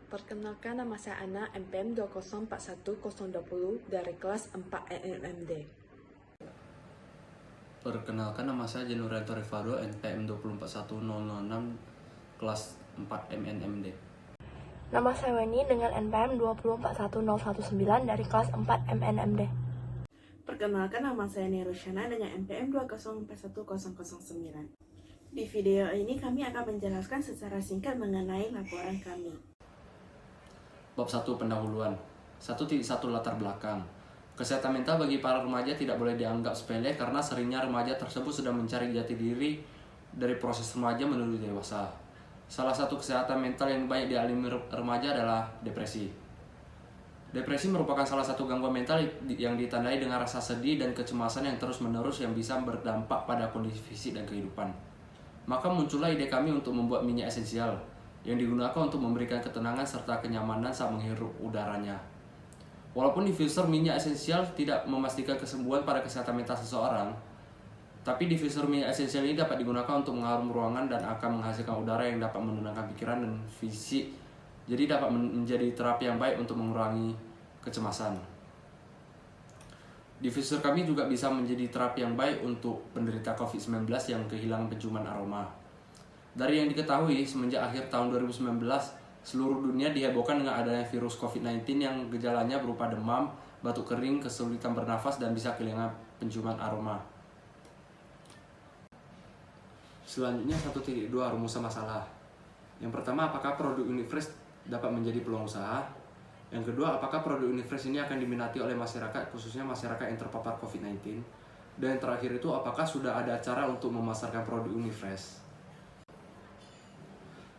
Perkenalkan, nama saya Ana, MPM 2041020 dari kelas 4 MNMD. Perkenalkan, nama saya Jenurianto Rifado, NPM 241006 kelas 4 MNMD. Nama saya Weni dengan NPM 2041019 dari kelas 4 MNMD. Perkenalkan, nama saya Nerusyana dengan NPM 2041009. Di video ini kami akan menjelaskan secara singkat mengenai laporan kami. Bab 1 pendahuluan. 1.1 latar belakang. Kesehatan mental bagi para remaja tidak boleh dianggap sepele karena seringnya remaja tersebut sedang mencari jati diri dari proses remaja menuju dewasa. Salah satu kesehatan mental yang banyak dialami remaja adalah depresi. Depresi merupakan salah satu gangguan mental yang ditandai dengan rasa sedih dan kecemasan yang terus-menerus yang bisa berdampak pada kondisi fisik dan kehidupan. Maka muncullah ide kami untuk membuat minyak esensial yang digunakan untuk memberikan ketenangan serta kenyamanan saat menghirup udaranya. Walaupun diffuser minyak esensial tidak memastikan kesembuhan pada kesehatan mental seseorang, tapi diffuser minyak esensial ini dapat digunakan untuk mengharum ruangan dan akan menghasilkan udara yang dapat menenangkan pikiran dan fisik. Jadi dapat menjadi terapi yang baik untuk mengurangi kecemasan. Diffuser kami juga bisa menjadi terapi yang baik untuk penderita COVID-19 yang kehilangan penciuman aroma. Dari yang diketahui, semenjak akhir tahun 2019, seluruh dunia dihebohkan dengan adanya virus COVID-19 yang gejalanya berupa demam, batuk kering, kesulitan bernafas, dan bisa kehilangan penciuman aroma. Selanjutnya 1.2 rumusan masalah. Yang pertama, apakah produk Unifresh dapat menjadi peluang usaha? Yang kedua, apakah produk Unifresh ini akan diminati oleh masyarakat, khususnya masyarakat yang terpapar COVID-19? Dan yang terakhir itu, apakah sudah ada cara untuk memasarkan produk Unifresh?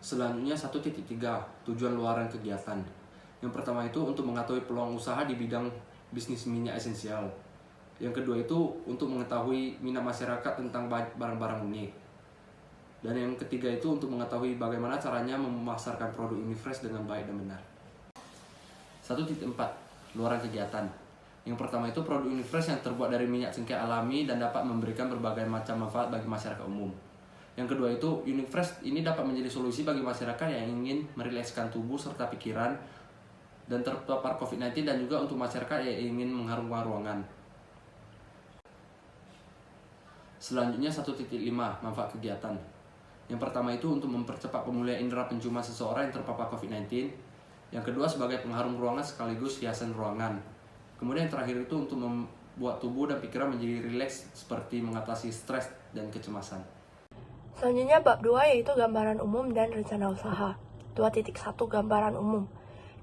Selanjutnya 1.3 tujuan luaran kegiatan. Yang pertama itu untuk mengetahui peluang usaha di bidang bisnis minyak esensial. Yang kedua itu untuk mengetahui minat masyarakat tentang barang-barang unik. Dan yang ketiga itu untuk mengetahui bagaimana caranya memasarkan produk Unifresh dengan baik dan benar. 1.4 luaran kegiatan. Yang pertama itu produk Unifresh yang terbuat dari minyak cengkeh alami dan dapat memberikan berbagai macam manfaat bagi masyarakat umum. Yang kedua itu, Unifresh ini dapat menjadi solusi bagi masyarakat yang ingin merilekskan tubuh serta pikiran dan terpapar COVID-19 dan juga untuk masyarakat yang ingin mengharumkan ruangan. Selanjutnya 1.5 manfaat kegiatan. Yang pertama itu untuk mempercepat pemulihan indera penciuman seseorang yang terpapar COVID-19. Yang kedua sebagai pengharum ruangan sekaligus hiasan ruangan. Kemudian yang terakhir itu untuk membuat tubuh dan pikiran menjadi rileks seperti mengatasi stres dan kecemasan. Selanjutnya bab 2 yaitu gambaran umum dan rencana usaha. 2.1 gambaran umum.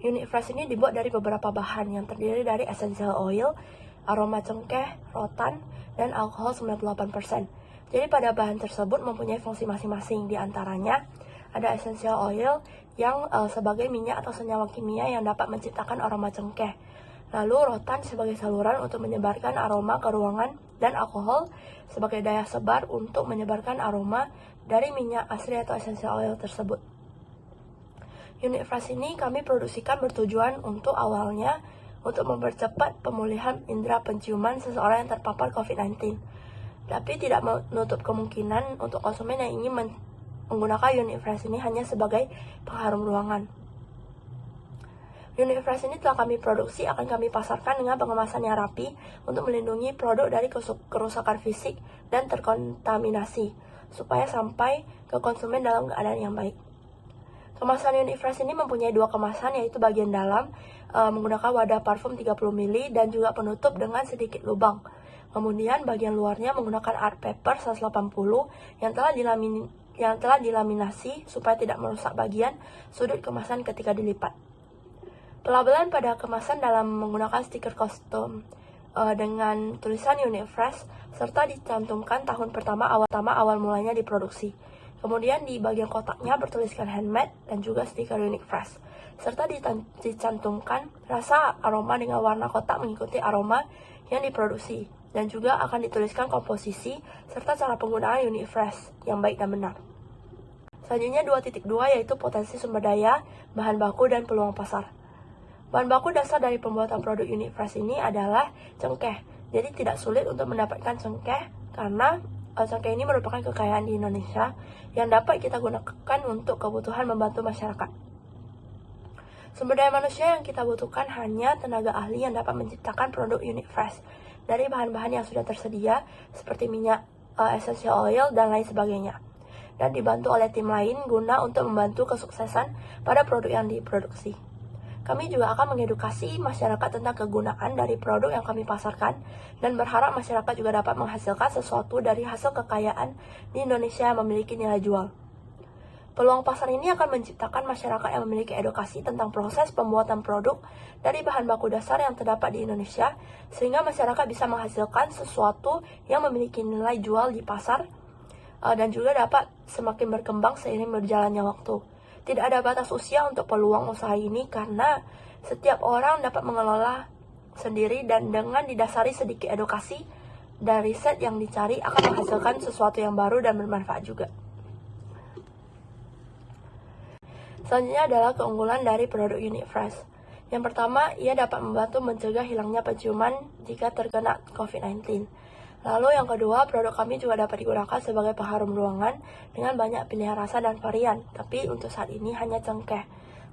Unifresh ini dibuat dari beberapa bahan yang terdiri dari essential oil, aroma cengkeh, rotan, dan alkohol 98%. Jadi pada bahan tersebut mempunyai fungsi masing-masing. Di antaranya ada essential oil yang sebagai minyak atau senyawa kimia yang dapat menciptakan aroma cengkeh. Lalu rotan sebagai saluran untuk menyebarkan aroma ke ruangan dan alkohol sebagai daya sebar untuk menyebarkan aroma dari minyak asli atau essential oil tersebut. Unifresh ini kami produksikan bertujuan untuk awalnya untuk mempercepat pemulihan indera penciuman seseorang yang terpapar COVID-19. Tapi tidak menutup kemungkinan untuk konsumen yang ingin menggunakan Unifresh ini hanya sebagai pengharum ruangan. Unifresh ini telah kami produksi akan kami pasarkan dengan pengemasan yang rapi untuk melindungi produk dari kerusakan fisik dan terkontaminasi supaya sampai ke konsumen dalam keadaan yang baik. Kemasan Unifresh ini mempunyai dua kemasan, yaitu bagian dalam menggunakan wadah parfum 30 ml dan juga penutup dengan sedikit lubang. Kemudian bagian luarnya menggunakan art paper 180 yang telah dilaminasi supaya tidak merusak bagian sudut kemasan ketika dilipat. Pelabelan pada kemasan dalam menggunakan stiker kostum dengan tulisan Unifresh serta dicantumkan tahun pertama awal mulanya diproduksi. Kemudian di bagian kotaknya bertuliskan handmade dan juga stiker Unifresh serta dicantumkan rasa aroma dengan warna kotak mengikuti aroma yang diproduksi dan juga akan dituliskan komposisi serta cara penggunaan Unifresh yang baik dan benar. Selanjutnya 2.2 yaitu potensi sumber daya, bahan baku dan peluang pasar. Bahan baku dasar dari pembuatan produk Unifresh ini adalah cengkeh. Jadi tidak sulit untuk mendapatkan cengkeh karena cengkeh ini merupakan kekayaan di Indonesia yang dapat kita gunakan untuk kebutuhan membantu masyarakat. Sumber daya manusia yang kita butuhkan hanya tenaga ahli yang dapat menciptakan produk unit fresh dari bahan-bahan yang sudah tersedia seperti minyak essential oil dan lain sebagainya, dan dibantu oleh tim lain guna untuk membantu kesuksesan pada produk yang diproduksi. Kami juga akan mengedukasi masyarakat tentang kegunaan dari produk yang kami pasarkan dan berharap masyarakat juga dapat menghasilkan sesuatu dari hasil kekayaan di Indonesia yang memiliki nilai jual. Peluang pasar ini akan menciptakan masyarakat yang memiliki edukasi tentang proses pembuatan produk dari bahan baku dasar yang terdapat di Indonesia, sehingga masyarakat bisa menghasilkan sesuatu yang memiliki nilai jual di pasar dan juga dapat semakin berkembang seiring berjalannya waktu. Tidak ada batas usia untuk peluang usaha ini karena setiap orang dapat mengelola sendiri dan dengan didasari sedikit edukasi dan riset yang dicari akan menghasilkan sesuatu yang baru dan bermanfaat juga. Selanjutnya adalah keunggulan dari produk Unit Fresh. Yang pertama, ia dapat membantu mencegah hilangnya penciuman jika terkena COVID-19. Lalu yang kedua, produk kami juga dapat digunakan sebagai pengharum ruangan dengan banyak pilihan rasa dan varian, tapi untuk saat ini hanya cengkeh.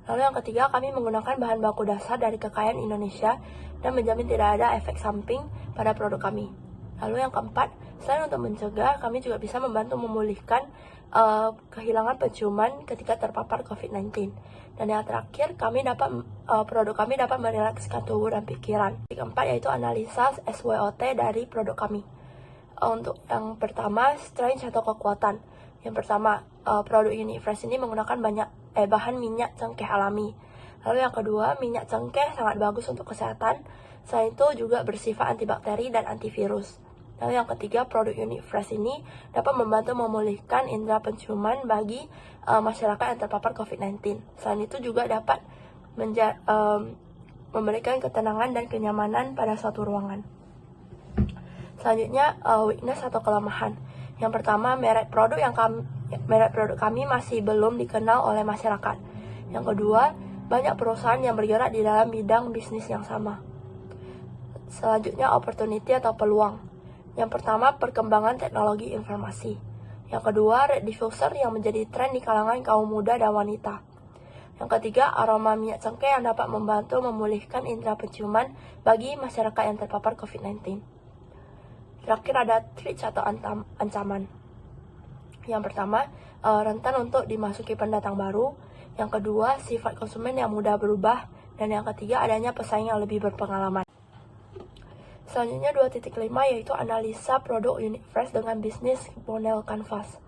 Lalu yang ketiga, kami menggunakan bahan baku dasar dari kekayaan Indonesia dan menjamin tidak ada efek samping pada produk kami. Lalu yang keempat, selain untuk mencegah, kami juga bisa membantu memulihkan kehilangan penciuman ketika terpapar COVID-19. Dan yang terakhir, produk kami dapat merilekskan tubuh dan pikiran. Yang keempat yaitu analisa SWOT dari produk kami. Untuk yang pertama, strength atau kekuatan. Yang pertama, produk Unit Fresh ini menggunakan bahan minyak cengkeh alami. Lalu yang kedua, minyak cengkeh sangat bagus untuk kesehatan. Selain itu juga bersifat antibakteri dan antivirus. Lalu yang ketiga, produk Unit Fresh ini dapat membantu memulihkan indera penciuman bagi masyarakat yang terpapar COVID-19. Selain itu juga dapat memberikan ketenangan dan kenyamanan pada suatu ruangan. Selanjutnya, weakness atau kelemahan. Yang pertama, merek produk kami masih belum dikenal oleh masyarakat. Yang kedua, banyak perusahaan yang bergerak di dalam bidang bisnis yang sama. Selanjutnya, opportunity atau peluang. Yang pertama, perkembangan teknologi informasi. Yang kedua, red diffuser yang menjadi tren di kalangan kaum muda dan wanita. Yang ketiga, aroma minyak cengkeh yang dapat membantu memulihkan indera penciuman bagi masyarakat yang terpapar COVID-19. Terakhir ada threats atau ancaman. Yang pertama, rentan untuk dimasuki pendatang baru. Yang kedua, sifat konsumen yang mudah berubah. Dan yang ketiga, adanya pesaing yang lebih berpengalaman. Selanjutnya 2.5 yaitu analisa produk Unit Fresh dengan bisnis model canvas.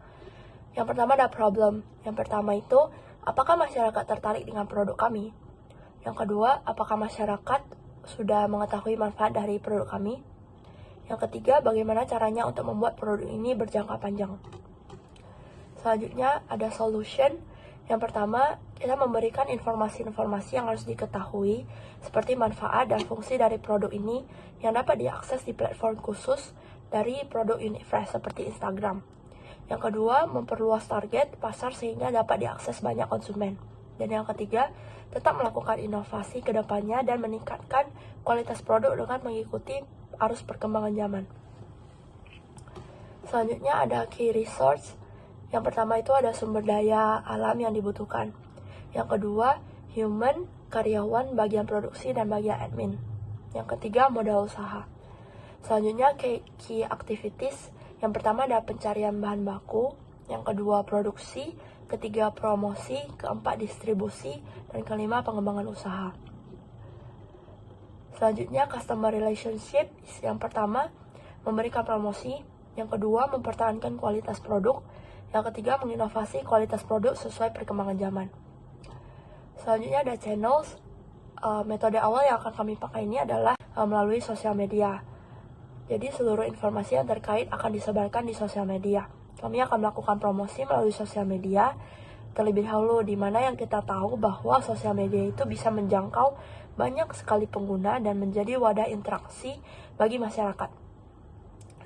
Yang pertama ada problem. Yang pertama itu, apakah masyarakat tertarik dengan produk kami? Yang kedua, apakah masyarakat sudah mengetahui manfaat dari produk kami? Yang ketiga, bagaimana caranya untuk membuat produk ini berjangka panjang? Selanjutnya ada solution. Yang pertama, kita memberikan informasi-informasi yang harus diketahui seperti manfaat dan fungsi dari produk ini yang dapat diakses di platform khusus dari produk Unit Fresh seperti Instagram. Yang kedua, memperluas target pasar sehingga dapat diakses banyak konsumen. Dan yang ketiga, tetap melakukan inovasi ke depannya dan meningkatkan kualitas produk dengan mengikuti arus perkembangan zaman. Selanjutnya ada key resource. Yang pertama itu ada sumber daya alam yang dibutuhkan. Yang kedua, human, karyawan, bagian produksi, dan bagian admin. Yang ketiga, modal usaha. Selanjutnya, key activities. Yang pertama ada pencarian bahan baku. Yang kedua, produksi. Ketiga, promosi. Keempat, distribusi. Dan kelima, pengembangan usaha. Selanjutnya, customer relationship. Yang pertama, memberikan promosi. Yang kedua, mempertahankan kualitas produk. Yang ketiga, menginovasi kualitas produk sesuai perkembangan zaman. Selanjutnya ada channels. Metode awal yang akan kami pakai ini adalah melalui sosial media. Jadi seluruh informasi yang terkait akan disebarkan di sosial media. Kami akan melakukan promosi melalui sosial media terlebih dahulu, di mana yang kita tahu bahwa sosial media itu bisa menjangkau banyak sekali pengguna dan menjadi wadah interaksi bagi masyarakat.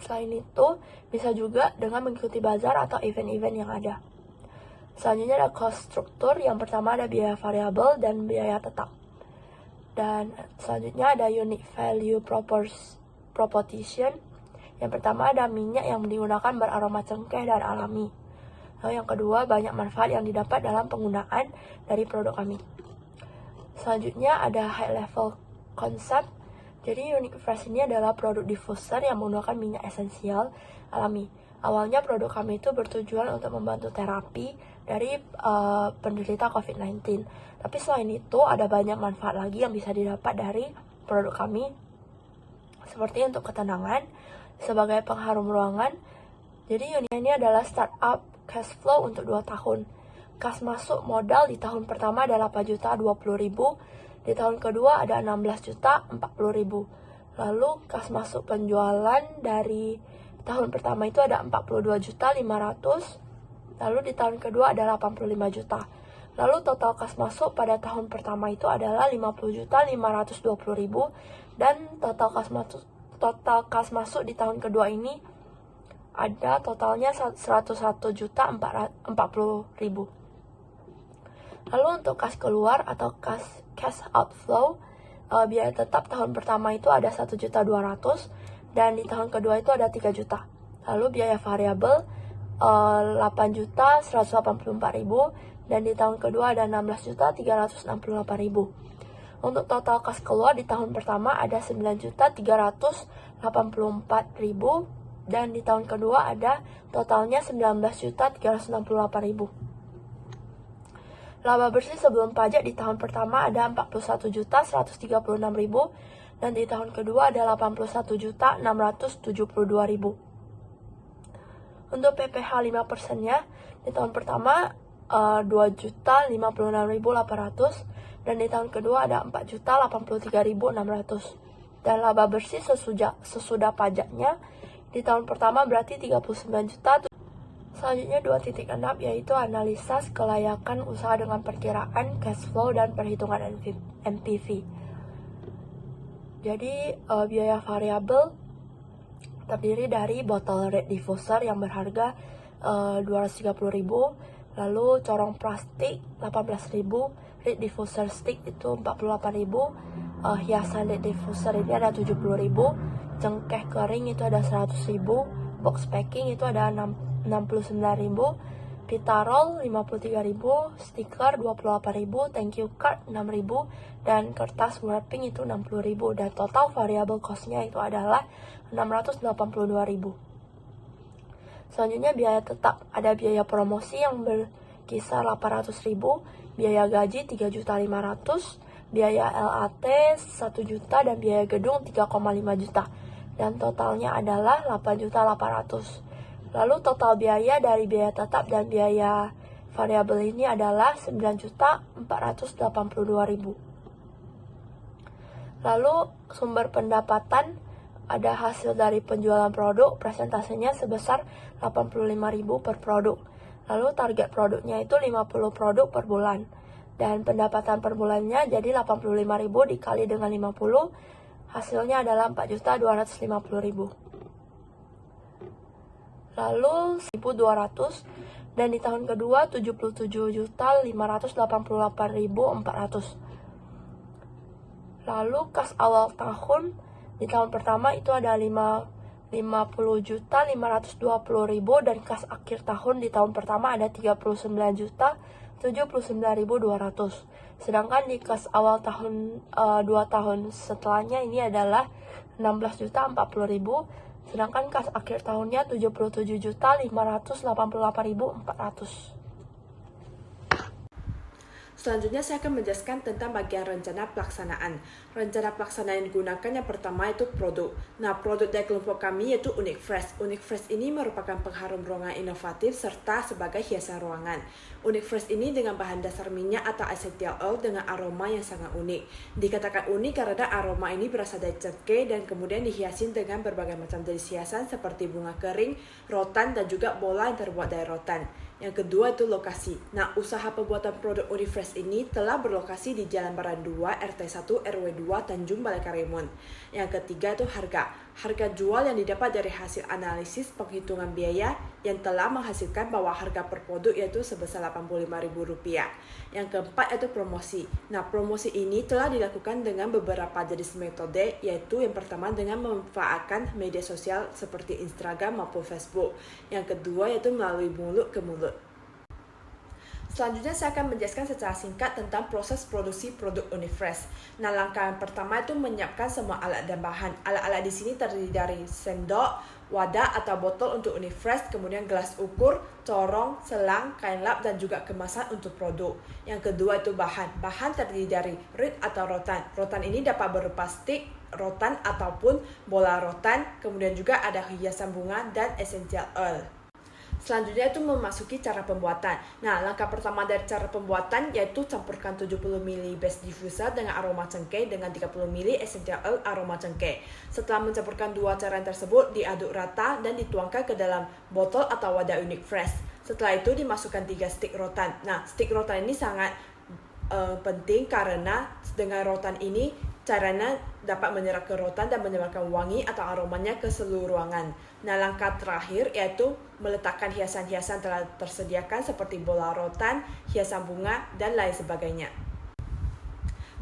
Selain itu, bisa juga dengan mengikuti bazar atau event-event yang ada. Selanjutnya ada cost struktur. Yang pertama ada biaya variabel dan biaya tetap. Dan selanjutnya ada unit value proposition. Yang pertama ada minyak yang digunakan beraroma cengkeh dan alami. Lalu yang kedua, banyak manfaat yang didapat dalam penggunaan dari produk kami. Selanjutnya ada high level concept. Jadi Unique Fresh ini adalah produk diffuser yang menggunakan minyak esensial alami. Awalnya produk kami itu bertujuan untuk membantu terapi dari penderita COVID-19. Tapi selain itu ada banyak manfaat lagi yang bisa didapat dari produk kami. Seperti untuk ketenangan, sebagai pengharum ruangan. Jadi Unique ini adalah startup cash flow untuk 2 tahun. Kas masuk modal di tahun pertama ada 8.020.000, di tahun kedua ada 16.040.000. Lalu kas masuk penjualan dari tahun pertama itu ada 42.500.000, lalu di tahun kedua ada 85 juta. Lalu total kas masuk pada tahun pertama itu adalah 50.520.000 dan total kas masuk di tahun kedua ini ada totalnya 101.040.000. Lalu untuk kas keluar atau cash outflow, biaya tetap tahun pertama itu ada 1.200.000 dan di tahun kedua itu ada 3 juta. Lalu biaya variabel 8.184.000 dan di tahun kedua ada 16.368.000. Untuk total kas keluar di tahun pertama ada 9.384.000 dan di tahun kedua ada totalnya 19.368.000. Laba bersih sebelum pajak di tahun pertama ada 41.136.000 dan di tahun kedua ada 81.672.000. Untuk PPh 5%-nya di tahun pertama 2.056.800 dan di tahun kedua ada 4.083.600. Dan laba bersih sesudah pajaknya di tahun pertama berarti 39 juta. Selanjutnya 2.6 yaitu analisa kelayakan usaha dengan perkiraan cash flow dan perhitungan NPV. Jadi biaya variabel terdiri dari botol red diffuser yang berharga 230.000, lalu corong plastik 18.000, red diffuser stick itu 48.000, hiasan red diffuser ini ada 70.000, cengkeh kering itu ada 100.000, box packing itu ada 69.000, pita roll 53.000, stiker 28.000, thank you card 6.000, dan kertas wrapping itu 60.000, dan total variable cost-nya itu adalah 682.000. Selanjutnya biaya tetap, ada biaya promosi yang berkisar 800.000, biaya gaji 3.500.000, biaya LAT 1 juta dan biaya gedung 3,5 juta. Dan totalnya adalah 8.800.000. Lalu total biaya dari biaya tetap dan biaya variabel ini adalah 9.482.000. Lalu sumber pendapatan ada hasil dari penjualan produk, presentasenya sebesar 85.000 per produk. Lalu target produknya itu 50 produk per bulan. Dan pendapatan per bulannya jadi 85.000 dikali dengan 50, hasilnya adalah 4.250.000. Lalu 1.200 dan di tahun kedua 77.588.400. Lalu kas awal tahun di tahun pertama itu ada 50.520.000 dan kas akhir tahun di tahun pertama ada 39.079.200. Sedangkan di kas awal tahun 2 tahun setelahnya ini adalah 16.040.000. Sedangkan kas akhir tahunnya 77.588.400. Selanjutnya saya akan menjelaskan tentang bagian rencana pelaksanaan. Rencana pelaksanaan yang digunakan yang pertama itu produk. Nah, produk dari kelompok kami yaitu Unique Fresh. Unique Fresh ini merupakan pengharum ruangan inovatif serta sebagai hiasan ruangan. Unique Fresh ini dengan bahan dasar minyak atau essential oil dengan aroma yang sangat unik. Dikatakan unik karena aroma ini berasal dari cengkeh dan kemudian dihiasi dengan berbagai macam jenis hiasan seperti bunga kering, rotan, dan juga bola yang terbuat dari rotan. Yang kedua itu lokasi. Nah, usaha pembuatan produk Unifresh ini telah berlokasi di Jalan Baran 2, RT 1, RW 2, Tanjung Balai Karimun. Yang ketiga itu harga. Harga jual yang didapat dari hasil analisis penghitungan biaya yang telah menghasilkan bahwa harga per produk yaitu sebesar Rp85.000. Yang keempat yaitu promosi. Nah, promosi ini telah dilakukan dengan beberapa jenis metode, yaitu yang pertama dengan memanfaatkan media sosial seperti Instagram maupun Facebook. Yang kedua yaitu melalui mulut ke mulut. Selanjutnya saya akan menjelaskan secara singkat tentang proses produksi produk Unifresh. Nah, langkah yang pertama itu menyiapkan semua alat dan bahan. Alat-alat di sini terdiri dari sendok, wadah atau botol untuk Unifresh, kemudian gelas ukur, corong, selang, kain lap, dan juga kemasan untuk produk. Yang kedua itu bahan. Bahan terdiri dari reed atau rotan. Rotan ini dapat berupa stick, rotan ataupun bola rotan, kemudian juga ada hiasan bunga dan essential oil. Selanjutnya itu memasuki cara pembuatan. Nah, langkah pertama dari cara pembuatan yaitu campurkan 70 ml base diffuser dengan aroma cengkeh dengan 30 ml essential oil aroma cengkeh. Setelah mencampurkan dua cairan tersebut, diaduk rata dan dituangkan ke dalam botol atau wadah Unifresh. Setelah itu dimasukkan 3 stick rotan. Nah, stick rotan ini sangat penting karena dengan rotan ini cairannya dapat menyerap ke rotan dan menyebarkan wangi atau aromanya ke seluruh ruangan. Nah, langkah terakhir yaitu meletakkan hiasan-hiasan telah tersediakan seperti bola rotan, hiasan bunga, dan lain sebagainya.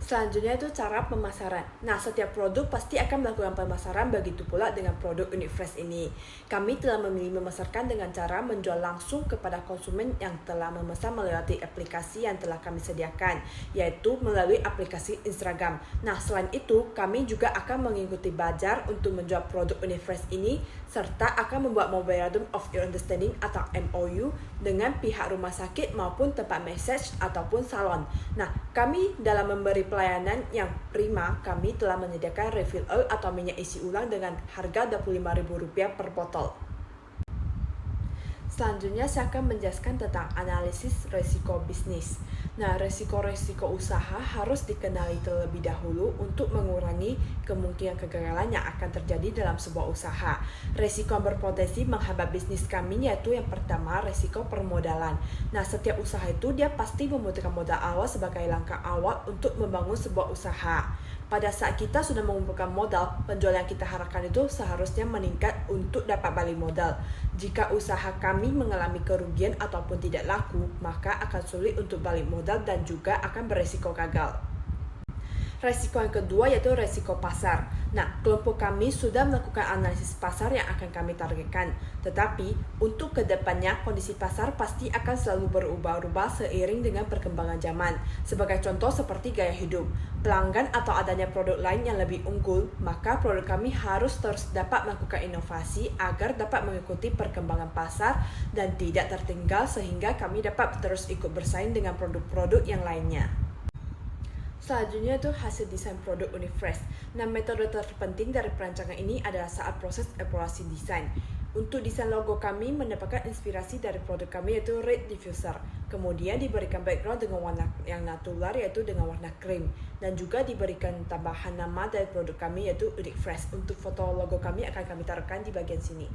Selanjutnya itu cara pemasaran. Nah, setiap produk pasti akan melakukan pemasaran, begitu pula dengan produk Unifresh ini. Kami telah memilih memasarkan dengan cara menjual langsung kepada konsumen yang telah memesan melalui aplikasi yang telah kami sediakan, yaitu melalui aplikasi Instagram. Nah, selain itu, kami juga akan mengikuti bazar untuk menjual produk Unifresh ini, serta akan membuat Memorandum of Understanding atau MOU dengan pihak rumah sakit maupun tempat massage ataupun salon. Nah, kami dalam memberi pelayanan yang prima, kami telah menyediakan refill oil atau minyak isi ulang dengan harga Rp25.000 per botol. Selanjutnya saya akan menjelaskan tentang analisis resiko bisnis. Nah, resiko-resiko usaha harus dikenali terlebih dahulu untuk mengurangi kemungkinan kegagalan yang akan terjadi dalam sebuah usaha. Resiko yang berpotensi menghambat bisnis kami yaitu yang pertama, resiko permodalan. Nah, setiap usaha itu dia pasti membutuhkan modal awal sebagai langkah awal untuk membangun sebuah usaha. Pada saat kita sudah mengumpulkan modal, penjualan yang kita harapkan itu seharusnya meningkat untuk dapat balik modal. Jika usaha kami mengalami kerugian ataupun tidak laku, maka akan sulit untuk balik modal dan juga akan beresiko gagal. Resiko yang kedua yaitu resiko pasar. Nah, kelompok kami sudah melakukan analisis pasar yang akan kami targetkan. Tetapi, untuk kedepannya kondisi pasar pasti akan selalu berubah-ubah seiring dengan perkembangan zaman. Sebagai contoh seperti gaya hidup, pelanggan atau adanya produk lain yang lebih unggul, maka produk kami harus terus dapat melakukan inovasi agar dapat mengikuti perkembangan pasar dan tidak tertinggal sehingga kami dapat terus ikut bersaing dengan produk-produk yang lainnya. Selanjutnya itu hasil desain produk Unifresh. Nah, metode terpenting dari perancangan ini adalah saat proses evaluasi desain. Untuk desain logo kami mendapatkan inspirasi dari produk kami yaitu Red Diffuser. Kemudian diberikan background dengan warna yang natural yaitu dengan warna krim. Dan juga diberikan tambahan nama dari produk kami yaitu Unifresh. Untuk foto logo kami akan kami taruhkan di bagian sini.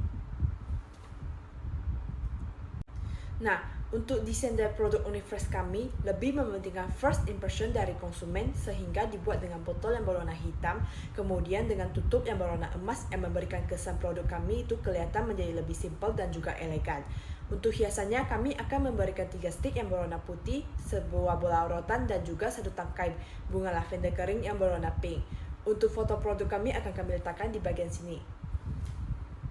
Nah, untuk desain dari produk Unifresh kami lebih mementingkan first impression dari konsumen sehingga dibuat dengan botol yang berwarna hitam, kemudian dengan tutup yang berwarna emas yang memberikan kesan produk kami itu kelihatan menjadi lebih simpel dan juga elegan. Untuk hiasannya kami akan memberikan 3 stick yang berwarna putih, sebuah bola rotan dan juga 1 tangkai bunga lavender kering yang berwarna pink. Untuk foto produk kami akan kami letakkan di bagian sini.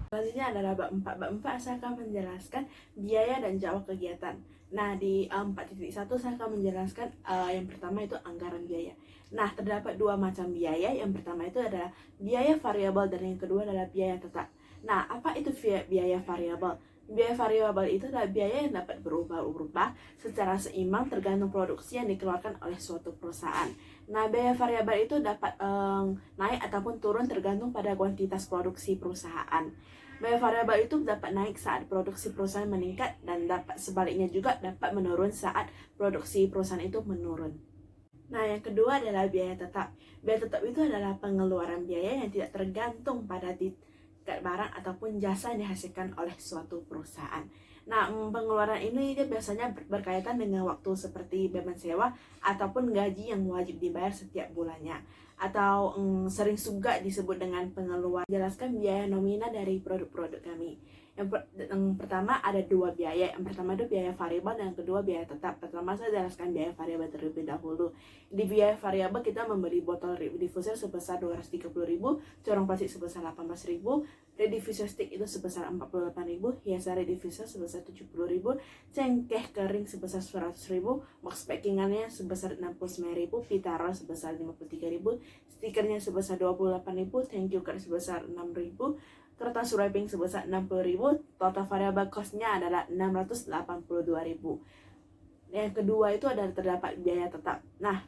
Selanjutnya adalah bab 4. Bab 4 saya akan menjelaskan biaya dan jadwal kegiatan. Nah, di 4.1 saya akan menjelaskan yang pertama itu anggaran biaya. Nah, terdapat 2 macam biaya. Yang pertama itu adalah biaya variabel dan yang kedua adalah biaya tetap. Nah, apa itu biaya variabel? Biaya variabel itu adalah biaya yang dapat berubah-ubah secara seimbang tergantung produksi yang dikeluarkan oleh suatu perusahaan. Nah, biaya variabel itu dapat naik ataupun turun tergantung pada kuantitas produksi perusahaan. Biaya variabel itu dapat naik saat produksi perusahaan meningkat dan dapat sebaliknya juga dapat menurun saat produksi perusahaan itu menurun. Nah, yang kedua adalah biaya tetap. Biaya tetap itu adalah pengeluaran biaya yang tidak tergantung pada sertifikat barang ataupun jasa yang dihasilkan oleh suatu perusahaan. Nah, pengeluaran ini dia biasanya berkaitan dengan waktu seperti beban sewa ataupun gaji yang wajib dibayar setiap bulannya. Atau sering juga disebut dengan pengeluaran. Jelaskan biaya nominal dari produk-produk kami. Yang pertama ada dua biaya. Yang pertama itu biaya variabel dan yang kedua biaya tetap. Pertama saya jelaskan biaya variabel terlebih dahulu. Di biaya variabel kita membeli botol diffuser sebesar 230.000, corong plastik sebesar 18.000, diffuser stick itu sebesar 48.000, hiasan diffuser sebesar 70.000, cengkeh kering sebesar 100.000, box packingannya sebesar 69.000, pita roll sebesar 53.000, stikernya sebesar 28.000, thank you card sebesar 6.000, kertas wrapping sebesar 60.000, total variable cost-nya adalah 682.000. Yang kedua itu adalah terdapat biaya tetap. Nah,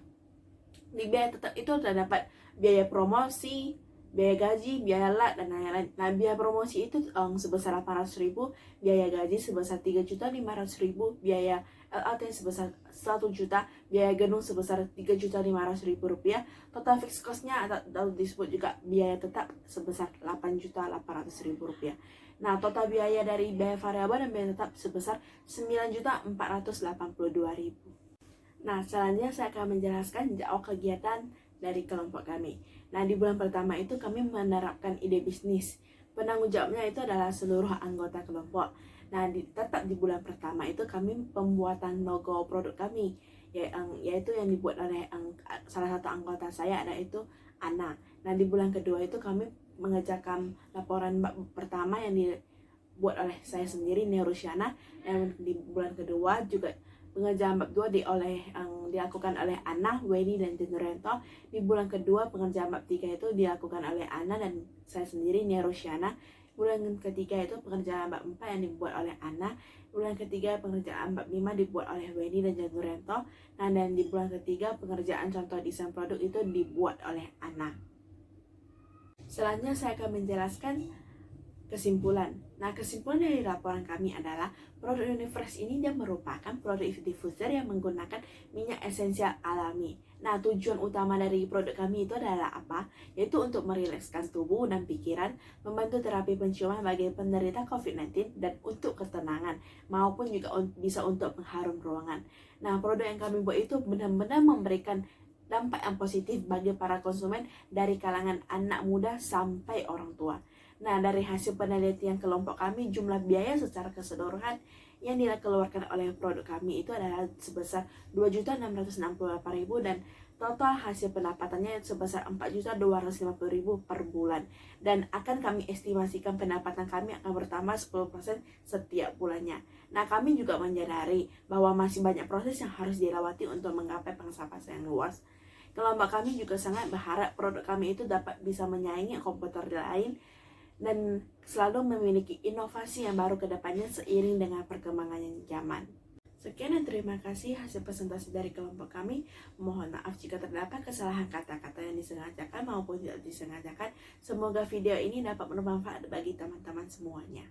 di biaya tetap itu terdapat biaya promosi, biaya gaji, biaya lat, dan lain-lain. Nah, biaya promosi itu sebesar 800.000, biaya gaji sebesar 3.500.000, biaya LLT sebesar 1 juta, biaya gedung sebesar 3.500.000 rupiah, total fixed cost-nya atau disebut juga biaya tetap sebesar 8.800.000 rupiah. Nah, total biaya dari biaya variabel dan biaya tetap sebesar 9.482.000. Nah, selanjutnya saya akan menjelaskan jadwal kegiatan dari kelompok kami. Nah, di bulan pertama itu kami menerapkan ide bisnis. Penanggung jawabnya itu adalah seluruh anggota kelompok. Nah, tetap di bulan pertama itu kami pembuatan logo produk kami, yaitu yang dibuat oleh salah satu anggota saya, yaitu Ana. Nah, di bulan kedua itu kami mengerjakan laporan pertama yang dibuat oleh saya sendiri, Nerusyana. Dan di bulan kedua juga pengerjaan bab 2 dilakukan oleh Ana, Weni, dan Jenurento. Di bulan kedua pengerjaan bab 3 itu dilakukan oleh Ana dan saya sendiri, Nerusyana. Bulan ketiga itu pengerjaan bab 4 yang dibuat oleh Ana. Bulan ketiga pengerjaan bab 5 dibuat oleh Weni dan Jenurento. Nah, dan di bulan ketiga pengerjaan contoh desain produk itu dibuat oleh Ana. Selanjutnya saya akan menjelaskan kesimpulan. Nah, kesimpulan dari laporan kami adalah produk Unifresh ini dia merupakan produk diffuser yang menggunakan minyak esensial alami. Nah, tujuan utama dari produk kami itu adalah apa? Yaitu untuk merilekskan tubuh dan pikiran, membantu terapi penciuman bagi penderita COVID-19 dan untuk ketenangan, maupun juga bisa untuk pengharum ruangan. Nah, produk yang kami buat itu benar-benar memberikan dampak yang positif bagi para konsumen dari kalangan anak muda sampai orang tua. Nah, dari hasil penelitian kelompok kami, jumlah biaya secara keseluruhan yang dikeluarkan oleh produk kami itu adalah sebesar 2.668.000 dan total hasil pendapatannya sebesar 4.250.000 per bulan. Dan akan kami estimasikan pendapatan kami akan bertambah 10% setiap bulannya. Nah, kami juga menyadari bahwa masih banyak proses yang harus dilewati untuk menggapai pangsa pasar yang luas. Kelompok kami juga sangat berharap produk kami itu dapat bisa menyaingi komputer lain dan selalu memiliki inovasi yang baru ke depannya seiring dengan perkembangan zaman. Sekian dan terima kasih hasil presentasi dari kelompok kami. Mohon maaf jika terdapat kesalahan kata-kata yang disengajakan maupun tidak disengajakan. Semoga video ini dapat bermanfaat bagi teman-teman semuanya.